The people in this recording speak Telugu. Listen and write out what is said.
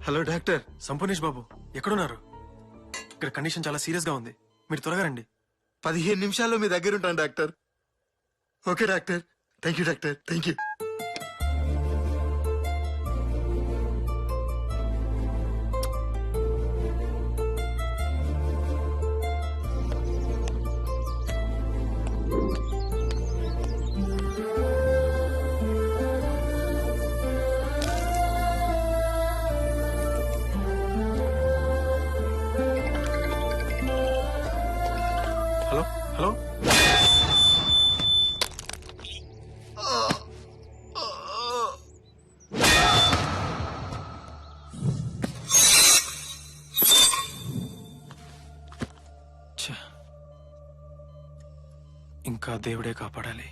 Hello doctor. సంపూర్ణేష్ బాబు ఎక్కడున్నారు? ఇక్కడ కండిషన్ చాలా సీరియస్ గా ఉంది, మీరు త్వరగా రండి. 15 నిమిషాల్లో మీ దగ్గర ఉంటాను doctor. Okay doctor. Thank you doctor, thank you. Hello hello ఛ, ఇంకా దేవుడే కాపాడాలి.